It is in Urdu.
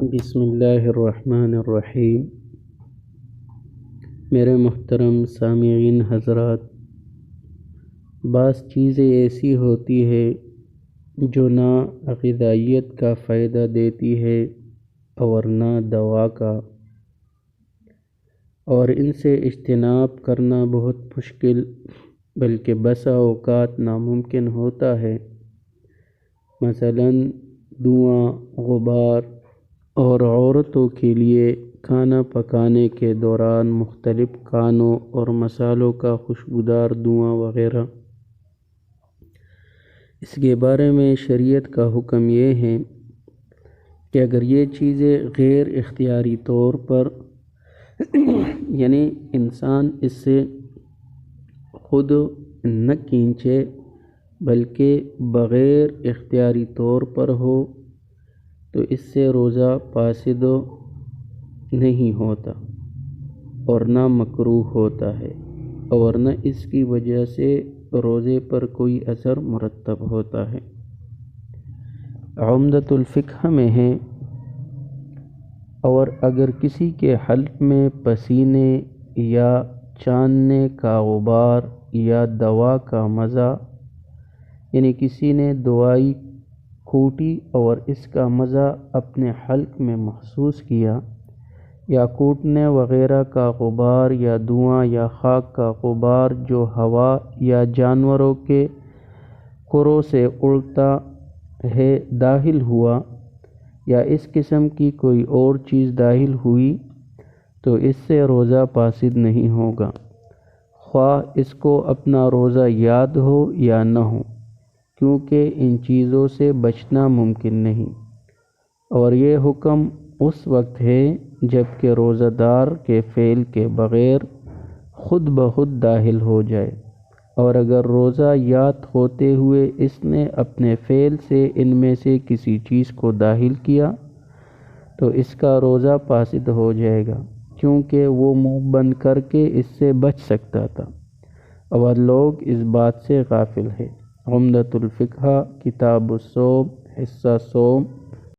بسم اللہ الرحمن الرحیم۔ میرے محترم سامعین حضرات، بعض چیزیں ایسی ہوتی ہے جو نہ غذائیت کا فائدہ دیتی ہے اور نہ دوا کا، اور ان سے اجتناب کرنا بہت مشکل بلکہ بسا اوقات ناممکن ہوتا ہے۔ مثلاً دھواں، غبار اور عورتوں کے لیے کھانا پکانے کے دوران مختلف کھانوں اور مسالوں کا خوشبودار دھواں وغیرہ۔ اس کے بارے میں شریعت کا حکم یہ ہے کہ اگر یہ چیزیں غیر اختیاری طور پر یعنی انسان اس سے خود نہ کھینچے بلکہ بغیر اختیاری طور پر ہو تو اس سے روزہ فاسد نہیں ہوتا اور نہ مکروہ ہوتا ہے، اور نہ اس کی وجہ سے روزے پر کوئی اثر مرتب ہوتا ہے۔ عمدۃ الفقہ میں ہے، اور اگر کسی کے حلق میں پسینے یا چاننے کا غبار یا دوا کا مزہ، یعنی کسی نے دوائی کوٹی اور اس کا مزہ اپنے حلق میں محسوس کیا، یا کوٹنے وغیرہ کا غبار یا دھواں یا خاک کا غبار جو ہوا یا جانوروں کے کھروں سے اڑتا ہے داخل ہوا، یا اس قسم کی کوئی اور چیز داخل ہوئی، تو اس سے روزہ فاسد نہیں ہوگا، خواہ اس کو اپنا روزہ یاد ہو یا نہ ہو، کیونکہ ان چیزوں سے بچنا ممکن نہیں۔ اور یہ حکم اس وقت ہے جب کہ روزہ دار کے فعل کے بغیر خود بخود داخل ہو جائے، اور اگر روزہ یاد ہوتے ہوئے اس نے اپنے فعل سے ان میں سے کسی چیز کو داخل کیا تو اس کا روزہ فاسد ہو جائے گا، کیونکہ وہ منہ بند کر کے اس سے بچ سکتا تھا، اور لوگ اس بات سے غافل ہیں۔ عمدۃ الفقہ، کتاب الصوم، حصہ صوم،